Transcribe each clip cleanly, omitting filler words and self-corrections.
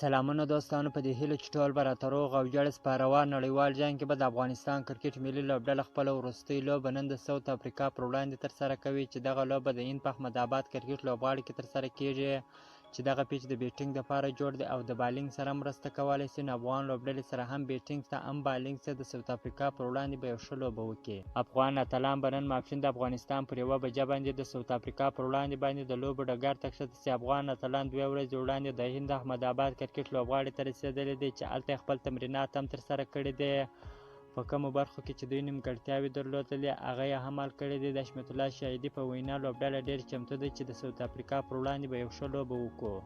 سلامونه دوستانو، په دې هیله چې ټول به راته روغ او جوړ په روان نړیوال جنګ کې به د افغانستان کرکټ ملي لوبډله خپله وروستۍ لوبه نن د ساوت افریقا پر وړاندې ترسره کوي، چې دغه لوبه د هند په احمدآباد کرکټ لوبغالي کې ترسره کیږي، چې دغه پیچ د بیټینګ لپاره جوړ دی او د بالینګ سره مرسته کولی شي. نو افغان لوبډلې سره هم بیټینګ ته هم بالینګ ته د ساوت افریقا پر وړاندې به یو ښه لوبه وکړي. افغان اتلان به نن ماپښین د افغانستان پر 1 بجه باندې د ساوت افریقا پر وړاندې باندې د لوبو ډګر ته ښکته شي. افغان اتلان 2 ورځې وړاندې د هند احمدآباد کرکټ لوبغالي ته رسېدلی دی، چې هلته خپل تمرینات هم ترسره کړي دي. په کومو برخو کې چې دوی نیمګړتیاوې درلودلې هغه یې هم حل کړي دي. د حشمت الله شاهدي په وینا لوبډله ډېر چمتو ده چې د ساوت افریقا پر وړاندې به یو ښه لوبه وکړو.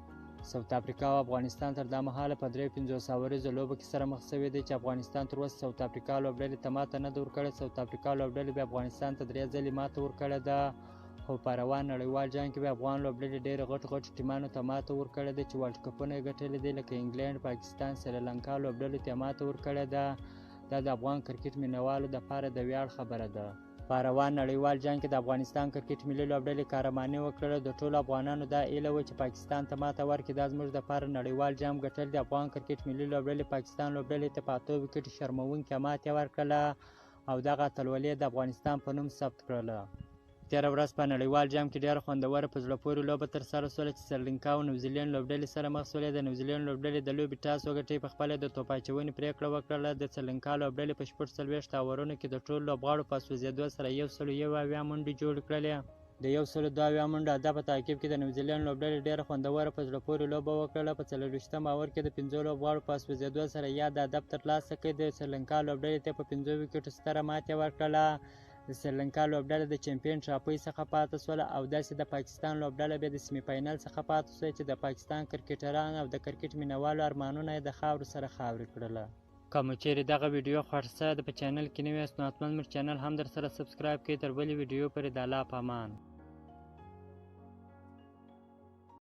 ساوت افریقا او افغانستان تر دا مهاله په 53 اوریزو لوبو کې سره مخ شوي دي، چې افغانستان تر اوسه ساوت افریقا لوبډلې ته ماته نه ده ورکړې. ساوت افریقا لوبډلې به افغانستان ته 3 ځلې ماته ورکړې ده، خو په روان نړیوال جنګ کې به افغان لوبډلې ډېرې غټو ټیمانو ته ماته ورکړې ده، چې ورلډ کپونه یې ګټلي دي، لکه انګلینډ، پاکستان، سریلانکا لوبډلو ته ماته ورکړې ده. دا د افغان کرکټ مینوالو دپاره د ویاړ خبره ده. په روان نړیوال جنګ کې د افغانستان کرکټ ملي لوبډلې قهرماني وکړه. د ټولو افغانانو دا هیله وه چې پاکستان ته ماته ورکړي. دا زموږ دپاره نړیوال جام ګټل دي. افغان کرکټ ملي لوبډلې پاکستان لوبډلې ته په 8 ویکټو شرموونکې ماتې ورکړله او دغه اتلولي د افغانستان په نوم ثبت کړله. تېره ورځ په نړیوال جام کې ډېره خوندوره په زړه پورې لوبه ترسره شوله، چې سریلانکا او نیوزیلینډ لوبډلې سره مخ شولې. د نیوزیلینډ لوبډلې د لوبې ټاس وګټئ، په خپله د توپ اچونې پرېکړه وکړله. د سریلانکا لوبډلې په 40 اورونو کې د ټولو لوبغاړو په سوځېدو سره 101 منډې جوړې کړلې. د 102 منډو هدف په تعقیب کې د نیوزیلینډ لوبډلې ډېره خوندوره په زړه پورې لوبه وکړله. په 40 اور کې د 5 لوبغاړو په سوځېدو سره یا د هدف ترلاسه کړ. د سریلانکا لوبډلې ته په 5 ویکټو ستره ماتې ورکړله. د سریلانکا لوبډله د چمپیون ټرافۍ څخه پاتې شوله او داسې د پاکستان لوبډله بیا د سیمي فاینل څخه پاتې شوه، چې د پاکستان کرکټران او د کرکټ مینوالو ارمانونه یې د خاورو سره خاورې کړله. که مو چیرې دغه ویډیو خوښ شوی د په چینل کې نوي یاست نو حتما زموږ چینل هم در سره سبسکرایب کړئ. تر بلې ویډیو پورې د الله په امان.